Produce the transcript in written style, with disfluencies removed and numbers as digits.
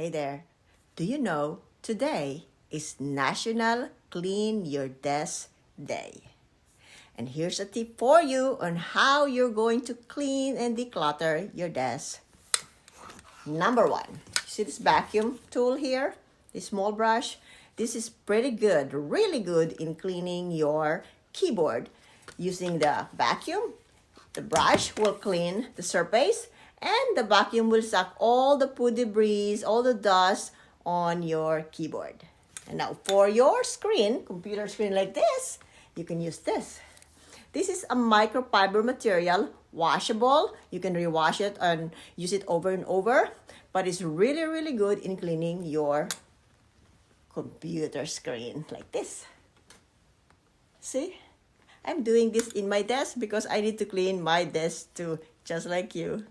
Hey there. Do you know today is National Clean Your Desk Day? And here's a tip for you on how you're going to clean and declutter your desk. Number one, see this vacuum tool here? This small brush? This is pretty good, really good in cleaning your keyboard. Using the vacuum, the brush will clean the surface and the vacuum will suck all the food debris, all the dust on your keyboard. And now for your screen, computer screen like this, you can use this. This is a microfiber material, washable. You can rewash it and use it over and over, but it's really, really good in cleaning your computer screen like this. See? I'm doing this in my desk because I need to clean my desk too, just like you.